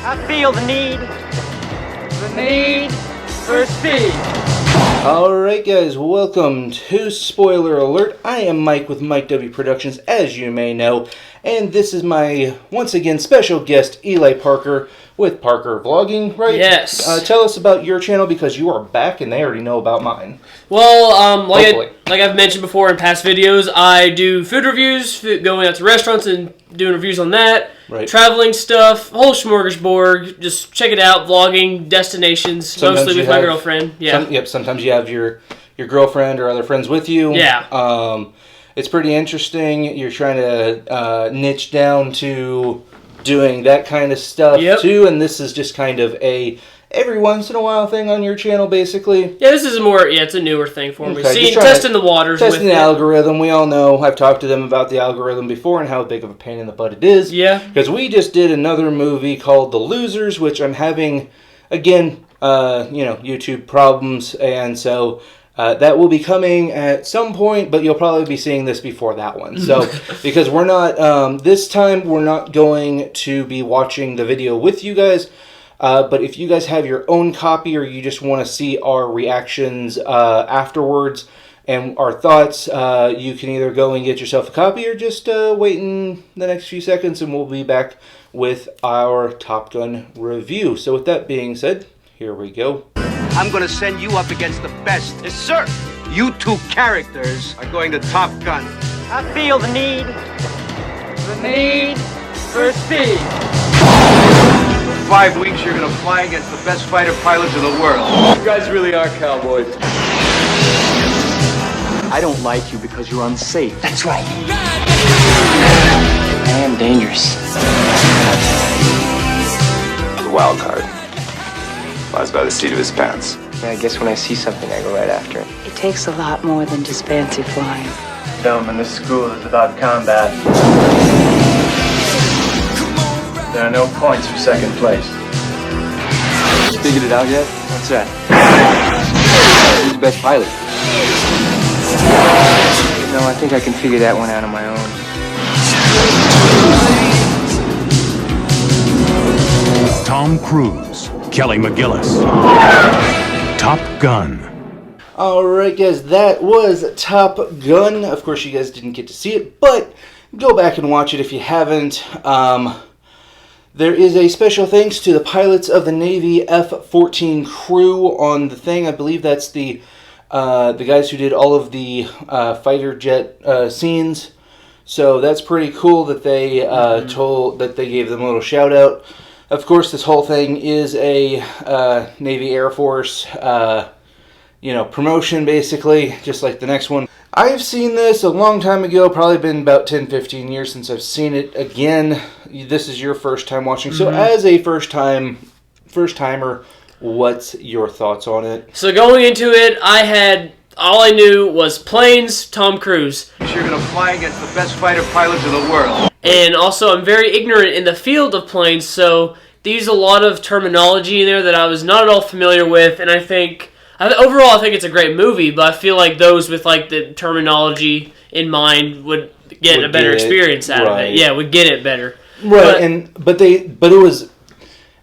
I feel the need for speed. Alright guys, welcome to Spoiler Alert. I am Mike with Mike W Productions, as you may know, and this is my, once again, special guest, Eli Parker, with Parker Vlogging, right? Yes. Tell us about your channel, because you are back and they already know about mine. Well, like I've mentioned before in past videos, I do food reviews, going out to restaurants and doing reviews on that. Right. Traveling stuff, whole smorgasbord. Just check it out. Vlogging, destinations, Sometimes mostly with my girlfriend. Yeah. Sometimes you have your girlfriend or other friends with you. Yeah. It's pretty interesting. You're trying to niche down to doing that kind of stuff too, and this is just kind of a every once in a while thing on your channel, basically. Yeah, this is it's a newer thing for me. Okay, Testing the waters. Testing with the algorithm. We all know, I've talked to them about the algorithm before and how big of a pain in the butt it is. Yeah. Because we just did another movie called The Losers, which I'm having, again, YouTube problems, and so that will be coming at some point, but you'll probably be seeing this before that one. So, because we're not, this time we're not going to be watching the video with you guys. But if you guys have your own copy or you just want to see our reactions afterwards and our thoughts, you can either go and get yourself a copy or just wait in the next few seconds and we'll be back with our Top Gun review. So with that being said, here we go. I'm going to send you up against the best. Yes, sir. You two characters are going to Top Gun. I feel the need for speed. For 5 weeks, you're going to fly against the best fighter pilots in the world. You guys really are cowboys. I don't like you because you're unsafe. That's right. I am dangerous. The wild card flies by the seat of his pants. I guess when I see something, I go right after it. It takes a lot more than just fancy flying. Film in this school is about combat. There are no points for second place. Figured it out yet? What's that? Who's the best pilot? No, I think I can figure that one out on my own. Tom Cruise, Kelly McGillis, Top Gun. Alright guys, that was Top Gun. Of course you guys didn't get to see it, but go back and watch it if you haven't. There is a special thanks to the pilots of the Navy F-14 crew on the thing. I believe that's the guys who did all of the fighter jet scenes. So that's pretty cool that they they gave them a little shout out. Of course, this whole thing is a Navy Air Force promotion, basically, just like the next one. I've seen this a long time ago, probably been about 10-15 years since I've seen it again. This is your first time watching. So as a first timer, what's your thoughts on it? So going into it, all I knew was planes, Tom Cruise. You're going to fly against the best fighter pilots in the world. And also I'm very ignorant in the field of planes, so they use a lot of terminology in there that I was not at all familiar with, and overall, I think it's a great movie, but I feel like those with like the terminology in mind would get a better experience out of it. Yeah, would get it better. Right, but it was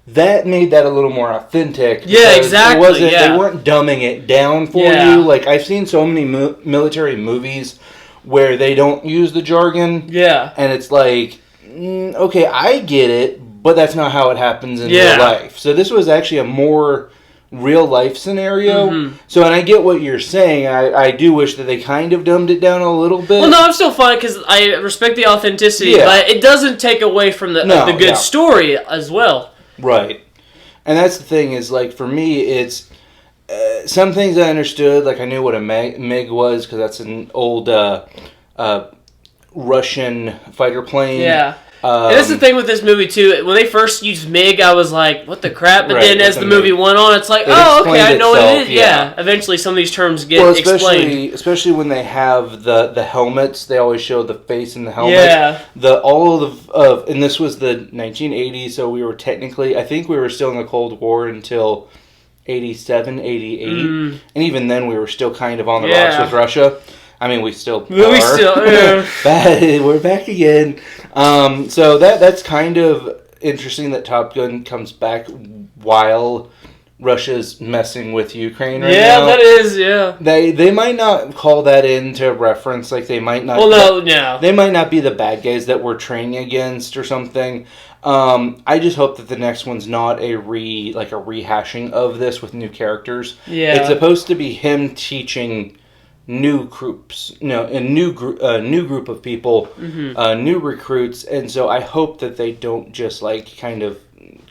that made that a little more authentic. Yeah, exactly. They weren't dumbing it down for you. Like I've seen so many military movies where they don't use the jargon. Yeah, and it's like, okay, I get it, but that's not how it happens in real life. So this was actually a more real life scenario. So, and I get what you're saying. I do wish that they kind of dumbed it down a little bit. Well, no, I'm still fine because I respect the authenticity, but it doesn't take away from the good story as well. Right. And that's the thing is, like, for me, it's some things I understood. Like, I knew what a MiG was because that's an old Russian fighter plane. Yeah. And that's the thing with this movie, too. When they first used MiG, I was like, what the crap? But then as the movie went on, it's like, oh, okay, I know what it is. Yeah. Eventually, some of these terms get explained. Especially when they have the helmets. They always show the face in the helmet. Yeah. And this was the 1980s, so we were technically, I think we were still in the Cold War until 87, 88. And even then, we were still kind of on the rocks with Russia. I mean, we still are. We're back again. So that's kind of interesting that Top Gun comes back while Russia's messing with Ukraine right now. Yeah, that is, yeah. They might not call that into reference, like they might not. Well, no. They might not be the bad guys that we're training against or something. I just hope that the next one's not a rehashing of this with new characters. Yeah. It's supposed to be him teaching new groups, a new group of people, new recruits, and so I hope that they don't just like kind of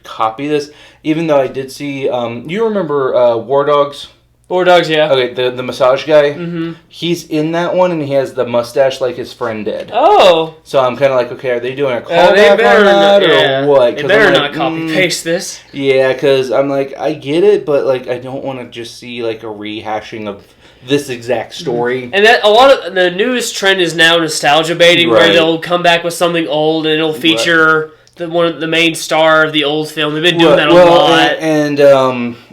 copy this. Even though I did see, you remember War Dogs? War Dogs, yeah. Okay, the massage guy. Mm-hmm. He's in that one, and he has the mustache like his friend did. Oh. So I'm kind of like, okay, are they doing a callback on that or what? They better not copy paste this. Yeah, because I'm like, I get it, but like, I don't want to just see like a rehashing of this exact story. And that a lot of the newest trend is now nostalgia baiting, where they'll come back with something old and it'll feature the main star of the old film. They've been doing that a lot. And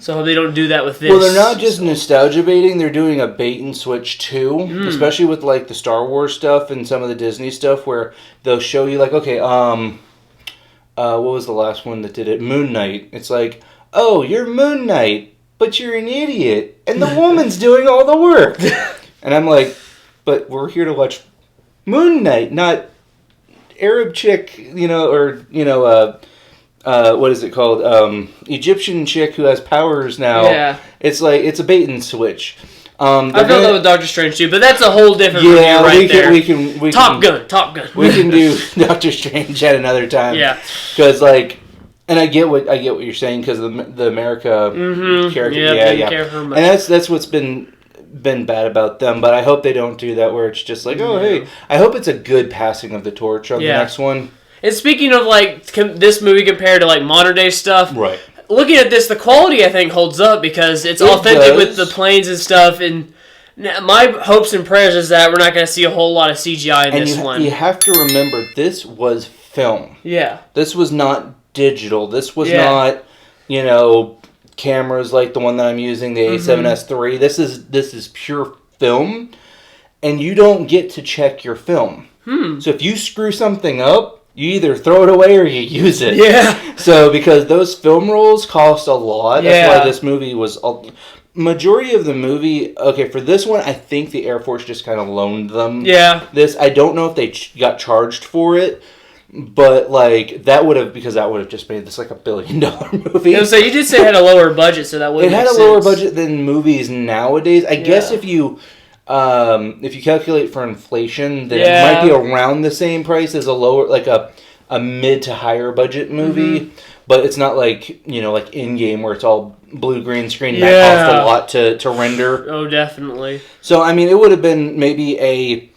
so I hope they don't do that with this. Well, they're not just nostalgia baiting, they're doing a bait and switch too, especially with like the Star Wars stuff and some of the Disney stuff where they'll show you like, okay, what was the last one that did it? Moon Knight. It's like, oh, you're Moon Knight, but you're an idiot, and the woman's doing all the work. And I'm like, but we're here to watch Moon Knight, not Arab chick, what is it called? Egyptian chick who has powers now. Yeah. It's like, it's a bait and switch. I felt that with Doctor Strange too, but that's a whole different review right there. We can Top Gun. We can do Doctor Strange at another time. Yeah. Because and I get what you're saying because the America character. Yeah. And that's what's been bad about them, but I hope they don't do that where it's just like, oh, hey, I hope it's a good passing of the torch on the next one. And speaking of like this movie compared to like modern day stuff, right? Looking at this, the quality I think holds up because it's authentic with the planes and stuff. And my hopes and prayers is that we're not going to see a whole lot of CGI in this one. You have to remember this was film. Yeah, this was not digital. This was not, cameras like the one that I'm using, the A7S III. This is pure film, and you don't get to check your film. So if you screw something up, you either throw it away or you use it. Yeah. So because those film rolls cost a lot, that's why this movie was... Majority of the movie... Okay, for this one, I think the Air Force just kind of loaned them. Yeah. This, I don't know if they got charged for it, but that would have just made this like $1 billion movie. So you did say it had a lower budget, so that would it had a lower budget than movies nowadays. I guess if you calculate for inflation, then it might be around the same price as a mid to higher budget movie. But it's not like like In-Game where it's all blue green screen. That cost a lot to render. Oh, definitely. So I mean, it would have been maybe a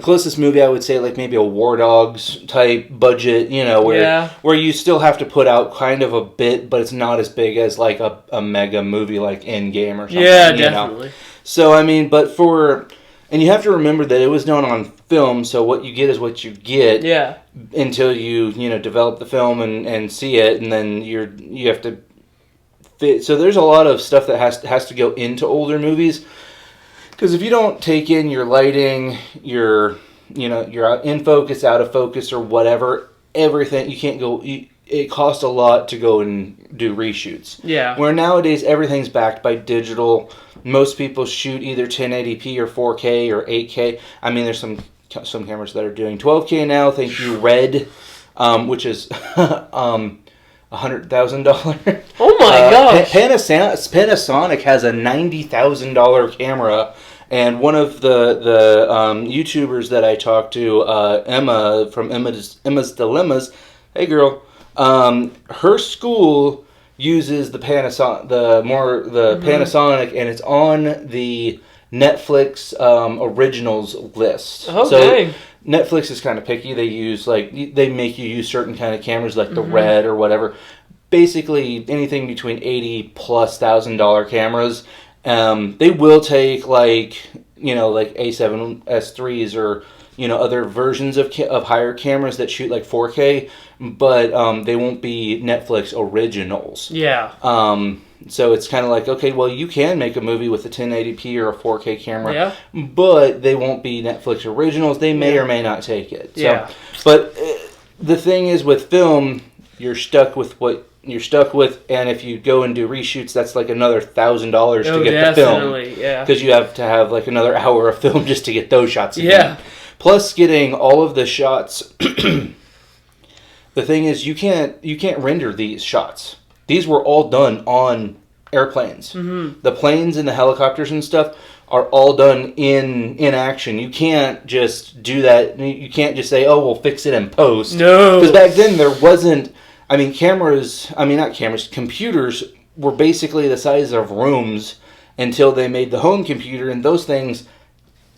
closest movie I would say like maybe a War Dogs type budget, where you still have to put out kind of a bit, but it's not as big as like a mega movie like In-Game or something. Yeah, definitely. So I mean, and you have to remember that it was done on film, so what you get is what you get. Yeah. Until you develop the film and see it, and then you have to fit. So there's a lot of stuff that has to go into older movies. Because if you don't take in your lighting, your in focus, out of focus, or whatever, everything, you can't go. It costs a lot to go and do reshoots. Yeah. Where nowadays everything's backed by digital. Most people shoot either 1080p or 4K or 8K. I mean, there's some cameras that are doing 12K now. Thank you, Red, which is $100,000. Oh my gosh! Panasonic has a $90,000 camera, and one of the YouTubers that I talked to, Emma from Emma's Dilemmas, hey girl, her school uses the Panasonic, Panasonic, and it's on the Netflix originals list. Okay. So Netflix is kind of picky. They use they make you use certain kind of cameras like the Red or whatever. Basically anything between $80,000+ cameras. They will take like A7S3s or other versions of higher cameras that shoot like 4K, but they won't be Netflix originals. Yeah. So it's kind of like, okay, well, you can make a movie with a 1080p or a 4K camera, but they won't be Netflix originals. They may or may not take it. So, but the thing is with film, you're stuck with what you're stuck with, and if you go and do reshoots, that's like another $1,000 to get the film. Yeah. Because you have to have like another hour of film just to get those shots again. Yeah. Plus getting all of the shots. The thing is, you can't render these shots. These were all done on airplanes. Mm-hmm. The planes and the helicopters and stuff are all done in action. You can't just do that. You can't just say, "Oh, we'll fix it in post." No. Because back then there wasn't. I mean, computers were basically the size of rooms until they made the home computer, and those things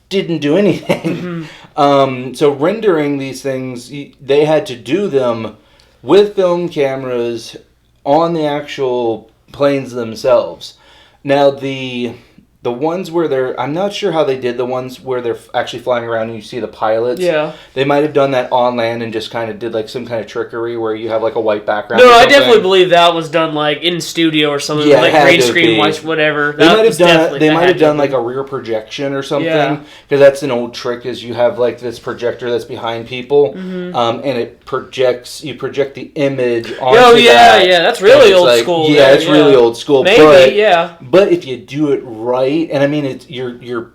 didn't do anything. Mm-hmm. So rendering these things, they had to do them with film cameras on the actual planes themselves. Now, the ones where I'm not sure how they did the ones where they're actually flying around and you see the pilots. Yeah. They might have done that on land and just kind of did like some kind of trickery where you have like a white background. No, I definitely believe that was done like in studio or something. Yeah, like green screen, white, whatever. They might have done like a rear projection or something. Yeah. Because that's an old trick is you have like this projector that's behind people, and it projects. You project the image onto that. Yeah, that's really old school. Yeah, it's really old school. Maybe, But if you do it right, and I mean, you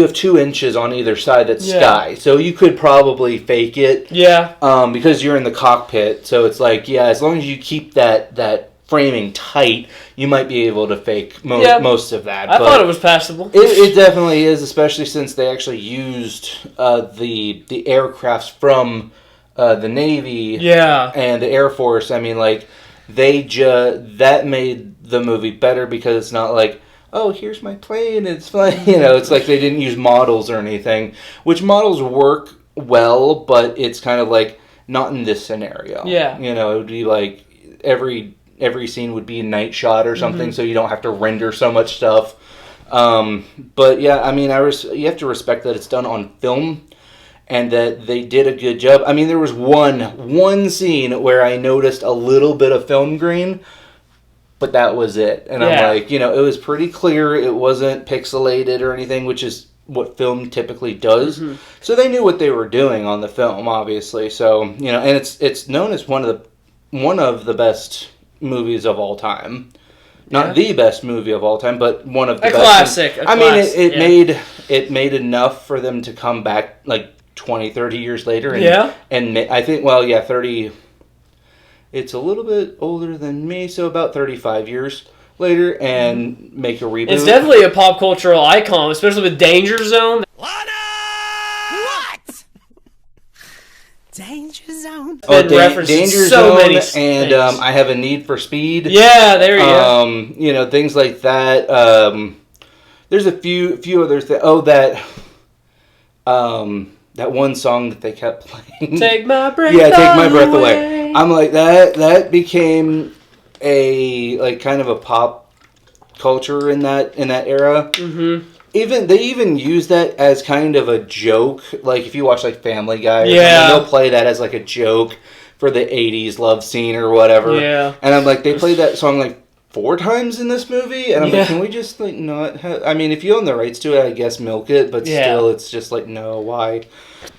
have 2 inches on either side that's sky, so you could probably fake it. Yeah. Because you're in the cockpit, so it's like, as long as you keep that framing tight, you might be able to fake most of that. I thought it was passable. It definitely is, especially since they actually used the aircrafts from the Navy and the Air Force. I mean, like, that made the movie better because it's not like, oh, here's my plane, it's flying. It's like they didn't use models or anything, which models work well, but it's kind of like not in this scenario. Yeah. It would be like every scene would be a night shot or something, so you don't have to render so much stuff. But yeah, I mean, you have to respect that it's done on film and that they did a good job. I mean, there was one scene where I noticed a little bit of film grain, but that was it. And I'm like, it was pretty clear. It wasn't pixelated or anything, which is what film typically does. Mm-hmm. So they knew what they were doing on the film, obviously. So, and it's known as one of the best movies of all time. Not the best movie of all time, but one of the best. Classic. I mean, it made enough for them to come back like 20, 30 years later. And I think, 30. It's a little bit older than me, so about 35 years later, and make a reboot. It's definitely a pop cultural icon, especially with Danger Zone. Lana! What? Danger Zone. Danger Zone, and I Have a Need for Speed. Yeah, there you go. Things like that. There's a few other things. Oh, that one song that they kept playing. Take My Breath Away. Take My Breath Away. I'm like, that became a like kind of a pop culture in that era. Mm-hmm. They even use that as kind of a joke. Like if you watch like Family Guy or something, they'll play that as like a joke for the 80s love scene or whatever. Yeah. And I'm like, they played that song like 4 times in this movie, and I'm like, can we just like not have, I mean, if you own the rights to it, I guess milk it, but still it's just like, no, why?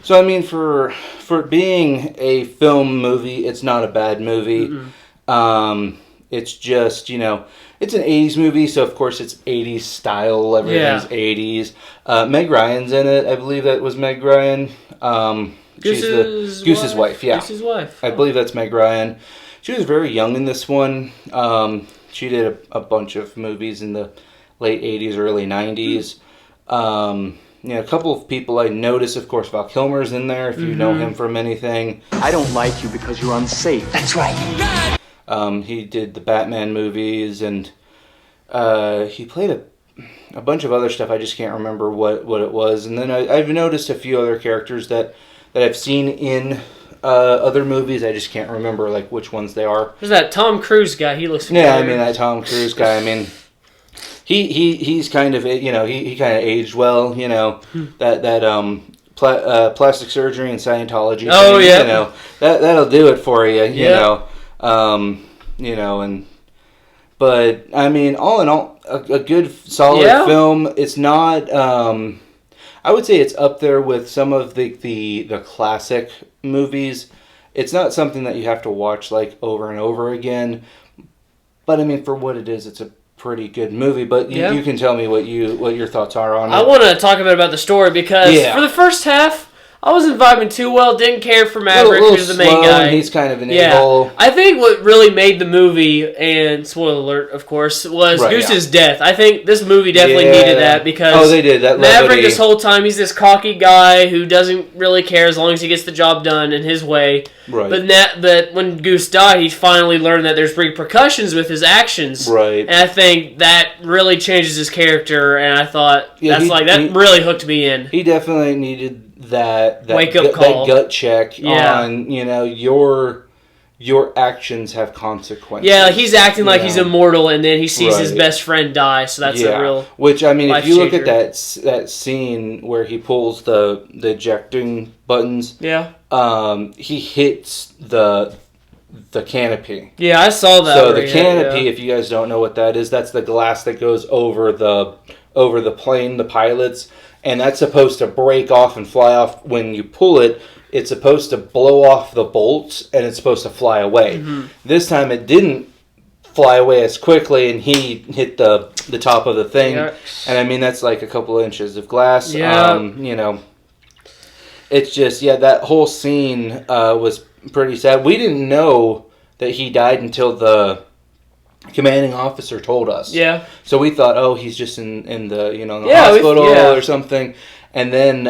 So I mean, for being a film movie, it's not a bad movie. Mm-hmm. It's just, it's an 80s movie, so of course it's 80s style, everything's 80s. Meg Ryan's in it, I believe that was Meg Ryan. She's Goose's wife, yeah. Goose's wife. I believe that's Meg Ryan. She was very young in this one. She did a bunch of movies in the late 80s, early 90s. A couple of people I noticed, of course, Val Kilmer's in there, if you know him from anything. I don't like you because you're unsafe. That's right. He did the Batman movies, and he played a bunch of other stuff. I just can't remember what it was. And then I've noticed a few other characters that I've seen in other movies. I just can't remember like which ones they are. There's that Tom Cruise guy. He looks familiar. Yeah, I mean that Tom Cruise guy. I mean, he's kind of he kind of aged well. That plastic surgery and Scientology. Oh thing, yeah. That'll do it for you. You know. But I mean, all in all, a good solid film. It's not. I would say it's up there with some of the classic movies, it's not something that you have to watch like over and over again. But I mean, for what it is, it's a pretty good movie. But you can tell me what your thoughts are on it. I want to talk a bit about the story because for the first half, I wasn't vibing too well. Didn't care for Maverick, who's the main guy. He's kind of an a-hole. I think what really made the movie, and spoiler alert, of course, was Goose's death. I think this movie definitely needed that because they did. That Maverick levity. this whole time, he's this cocky guy who doesn't really care as long as he gets the job done in his way. Right. But when Goose died, he finally learned that there's repercussions with his actions. Right. And I think that really changes his character, and I thought that really hooked me in. He definitely needed that wake-up call. that gut check on, your actions have consequences. Yeah, he's acting like he's immortal, and then he sees his best friend die, so that's a real Which, I mean, if you look changer. at that scene where he pulls the ejecting buttons, he hits the canopy. Yeah, I saw that. So the canopy, if you guys don't know what that is, that's the glass that goes over the plane, the pilots, and that's supposed to break off and fly off when you pull it. It's supposed to blow off the bolts, and it's supposed to fly away. Mm-hmm. This time it didn't fly away as quickly, and he hit the top of the thing. Yikes. And I mean, that's like a couple of inches of glass. Yeah. It's just, that whole scene was pretty sad. We didn't know that he died until the commanding officer told us. Yeah. So we thought, he's just in the hospital or something. And then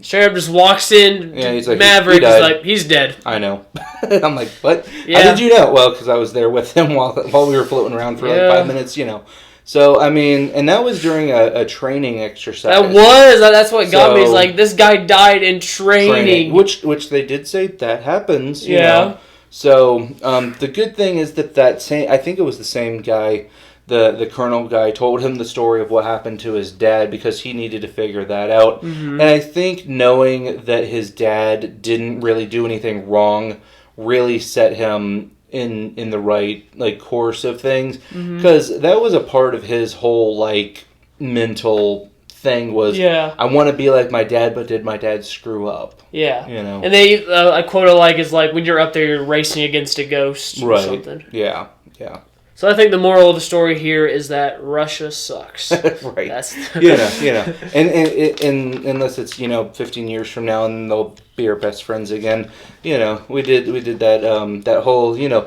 Sheriff just walks in. Yeah, he's like, Maverick is like, he's dead. I know. I'm like, what? How did you know? Well, because I was there with him while we were floating around for like 5 minutes. So I mean, and that was during a training exercise. That's what got me. Is like, this guy died in training. Which they did say that happens. You know? So the good thing is that same, I think it was the same guy, the colonel guy, told him the story of what happened to his dad because he needed to figure that out. Mm-hmm. And I think knowing that his dad didn't really do anything wrong really set him in the right course of things, because that was a part of his whole mental thing was, I want to be like my dad, but did my dad screw up? Yeah. And they, a quote is like, when you're up there, you're racing against a ghost or something. Yeah. So I think the moral of the story here is that Russia sucks. Right. That's and unless it's 15 years from now and they'll be our best friends again. We did that whole the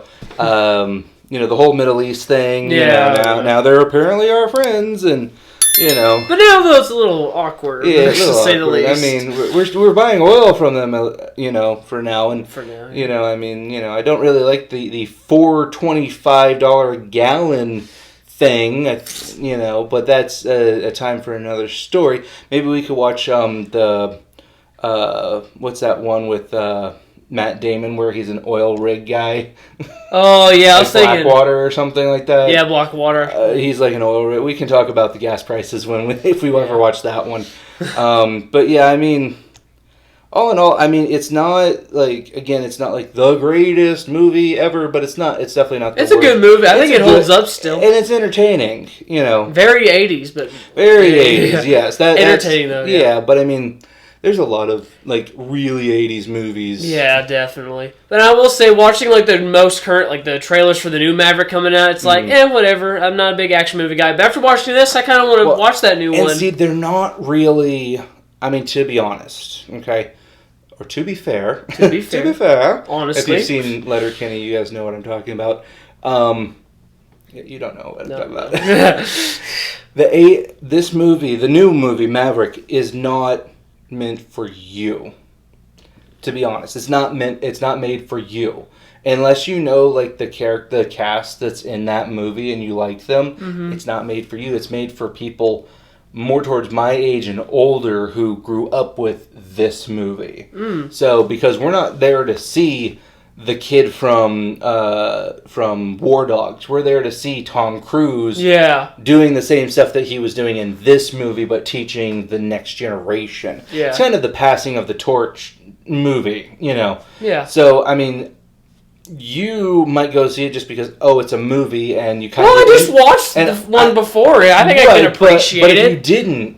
whole Middle East thing. Now they're apparently our friends and. But now though it's a little awkward, to say the least. I mean, we're buying oil from them, for now, and I mean, I don't really like the $4.25 a gallon thing, but that's a time for another story. Maybe we could watch the what's that one with Matt Damon where he's an oil rig guy. Oh yeah, I was thinking Blackwater or something like that. Yeah, Blackwater. He's like an oil rig. We can talk about the gas prices if we ever watch that one. But yeah, I mean, all in all, I mean, it's not it's not like the greatest movie ever, but it's definitely not the worst. It's a good movie. I think it holds up still. And it's entertaining, Very 80s, but... Very 80s, yes. Entertaining, though, yeah, but I mean... There's a lot of really 80s movies. Yeah, definitely. But I will say, watching the most current, the trailers for the new Maverick coming out, it's whatever. I'm not a big action movie guy. But after watching this, I kind of want to watch that new one. And see, they're not really. I mean, to be honest, okay, or to be fair, to be fair, honestly, if you've seen Letterkenny, you guys know what I'm talking about. You don't know what I'm talking about. This movie, the new movie Maverick, is not meant for you. To be honest, it's not made for you unless you know the cast that's in that movie and you like them. Mm-hmm. It's not made for you. It's made for people more towards my age and older who grew up with this movie. So because we're not there to see the kid from War Dogs. We're there to see Tom Cruise doing the same stuff that he was doing in this movie, but teaching the next generation. Yeah. It's kind of the passing of the torch movie, Yeah. So, I mean, you might go see it just because, it's a movie, and you kind of... Well, I just watched the one before. I think I can appreciate but it.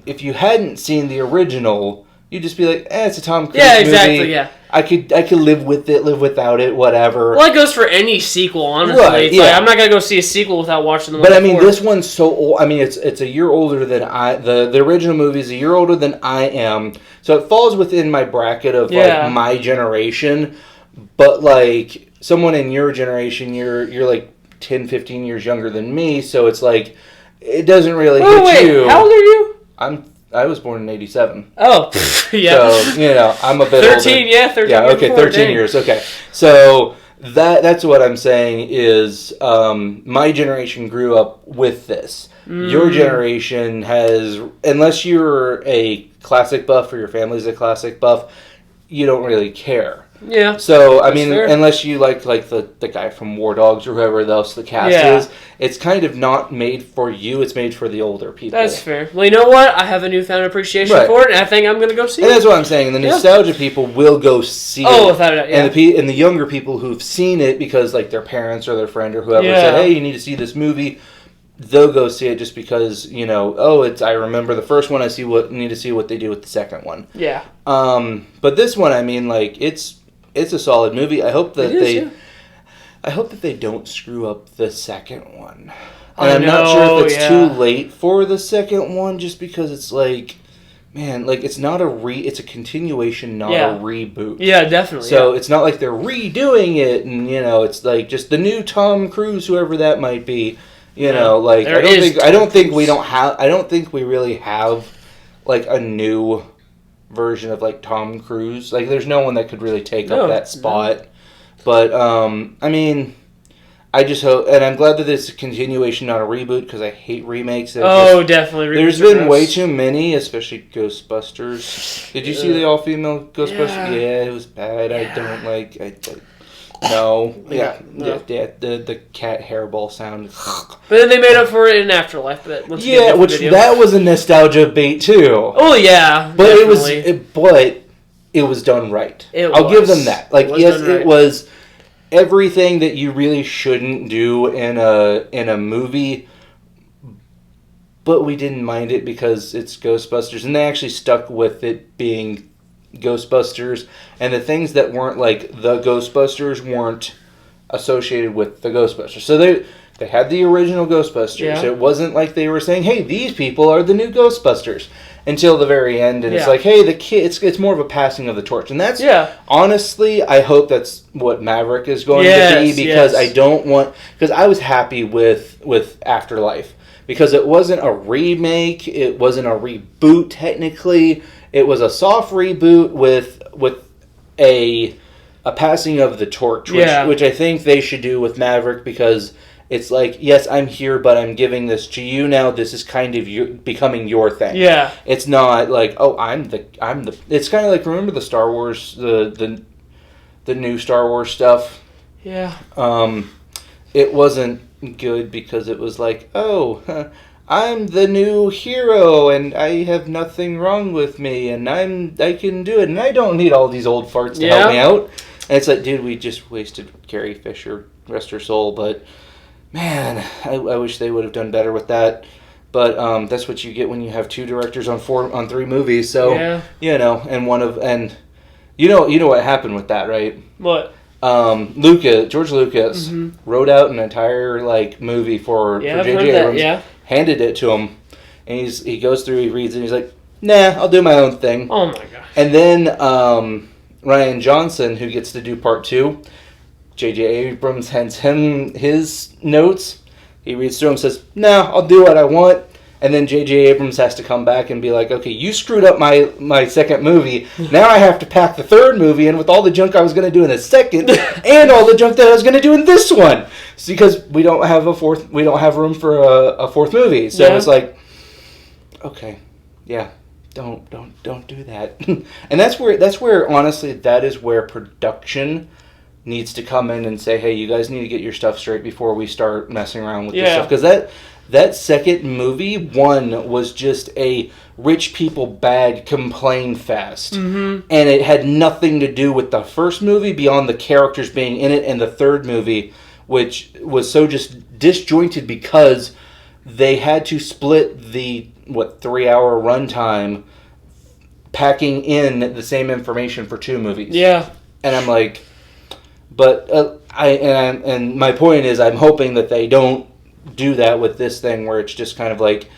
If you hadn't seen the original... you'd just be like, it's a Tom Cruise Yeah, movie. exactly, yeah. I could live with it, live without it, whatever. Well, it goes for any sequel, honestly. Right, It's yeah. like, I'm not going to go see a sequel without watching the one But I mean, before. this one's so old. I mean, it's a year older than the original movie is a year older than I am. So it falls within my bracket of Yeah. like my generation. But like someone in your generation, you're like 10, 15 years younger than me. So it's like it doesn't really hit you. How old are you? I was born in 87. Oh, yeah. So, I'm a bit 13, older. yeah, 13 Yeah, years okay, before, 13 dang. years, okay. So, that's what I'm saying is my generation grew up with this. Your generation has, unless you're a classic buff or your family's a classic buff, you don't really care. Yeah. So, I That's mean, fair. unless you like the guy from War Dogs or whoever else the cast Yeah. is, it's kind of not made for you, it's made for the older people. That's fair. Well, you know what? I have a newfound appreciation Right. for it, and I think I'm going to go see And it. that's what I'm saying. The nostalgia people will go see Oh, it. without a doubt, And and the younger people who've seen it because like their parents or their friend or whoever Yeah. said, "Hey, you need to see this movie." They'll go see it just because I remember the first one. I need to see what they do with the second one. Yeah. But this one, I mean, like it's a solid movie. I hope that I hope that they don't screw up the second one. And I'm not sure if it's too late for the second one, just because it's like, man, like it's not it's a continuation, not a reboot. Yeah, definitely. So it's not like they're redoing it, and it's like just the new Tom Cruise, whoever that might be. Like There I don't is think I don't think we really have like a new version of like Tom Cruise. Like there's no one that could really take up that spot. No. But I mean, I just hope, and I'm glad that it's a continuation, not a reboot, because I hate remakes. Definitely. There's been way too many, especially Ghostbusters. Did you see the all-female Ghostbusters? Yeah, it was bad. Yeah. I don't like. No. Yeah. No. The cat hairball sound. But then they made up for it in Afterlife. But once again, that was a nostalgia bait too. Oh yeah, but definitely. It was done right. I'll give them that. Like yes, right. It was everything that you really shouldn't do in a movie. But we didn't mind it because it's Ghostbusters, and they actually stuck with it being Ghostbusters, and the things that weren't like the Ghostbusters weren't associated with the Ghostbusters. So they had the original Ghostbusters. Yeah. It wasn't like they were saying, "Hey, these people are the new Ghostbusters," until the very end, and it's like, "Hey, the kid." It's more of a passing of the torch, and that's honestly, I hope that's what Maverick is going to be, because I don't want, because I was happy with Afterlife. Because it wasn't a remake, it wasn't a reboot technically. It was a soft reboot with a passing of the torch, which I think they should do with Maverick, because it's like, yes, I'm here, but I'm giving this to you now. This is kind of becoming your thing. Yeah, it's not like, oh, I'm the. It's kind of like, remember the Star Wars, the new Star Wars stuff. Yeah. It wasn't good because it was like, oh, I'm the new hero and I have nothing wrong with me and I can do it and I don't need all these old farts to help me out. And it's like, dude, we just wasted Carrie Fisher, rest her soul. But man, I wish they would have done better with that. But that's what you get when you have two directors on 3 movies. So and and you know what happened with that, right? What? George Lucas wrote out an entire movie for J.J. Abrams, handed it to him, and he goes through, he reads it, and he's like, nah, I'll do my own thing. Oh my gosh. And then Rian Johnson, who gets to do part 2, J.J. Abrams hands him his notes, he reads through them, says, nah, I'll do what I want. And then J.J. Abrams has to come back and be like, okay, you screwed up my second movie. Now I have to pack the third movie in with all the junk I was going to do in the second and all the junk that I was going to do in this one. It's because we don't have room for a fourth movie. So it's like, okay, yeah, don't do that. And that's where honestly, that is where production needs to come in and say, hey, you guys need to get your stuff straight before we start messing around with this stuff. Because that second movie, one, was just a rich people bad complain fest. Mm-hmm. And it had nothing to do with the first movie beyond the characters being in it, and the third movie, which was so just disjointed because they had to split the 3-hour runtime packing in the same information for 2 movies. Yeah. And I'm like, but and my point is, I'm hoping that they don't do that with this thing, where it's just kind of like,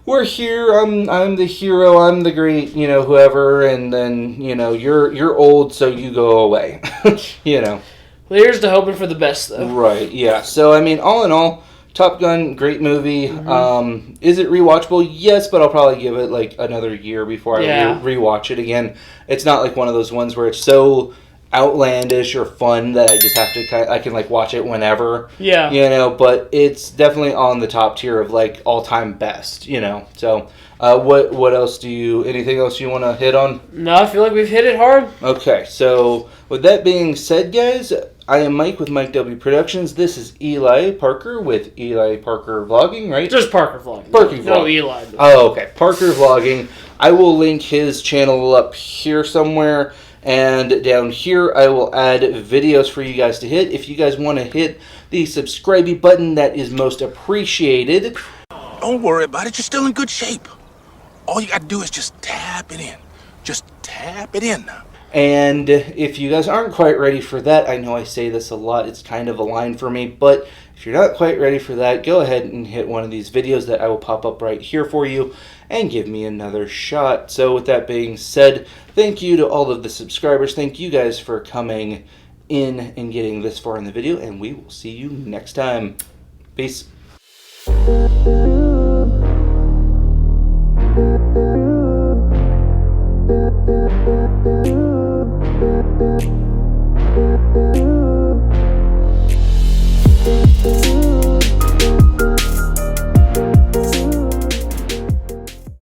we're here, I'm the hero, I'm the great, whoever, and then, you're old, so you go away. Well, here's to hoping for the best, though. Right, yeah. So, I mean, all in all, Top Gun, great movie. Mm-hmm. Is it rewatchable? Yes, but I'll probably give it like another year before I rewatch it again. It's not like one of those ones where it's so outlandish or fun that I just have to I can like watch it whenever. Yeah. But it's definitely on the top tier of like all-time best, So, what else anything else you want to hit on? No, I feel like we've hit it hard. Okay, so with that being said, guys, I am Mike with Mike W Productions. This is Eli Parker with Eli Parker Vlogging, right? Just Parker Vlogging. No, Eli. Oh, okay. Parker Vlogging. I will link his channel up here somewhere. And down here, I will add videos for you guys to hit. If you guys want to hit the subscribe button, that is most appreciated. Don't worry about it. You're still in good shape. All you got to do is just tap it in. Just tap it in now. And if you guys aren't quite ready for that, I know I say this a lot, it's kind of a line for me, but if you're not quite ready for that, go ahead and hit one of these videos that I will pop up right here for you and give me another shot. So with that being said, thank you to all of the subscribers. Thank you guys for coming in and getting this far in the video, and we will see you next time. Peace.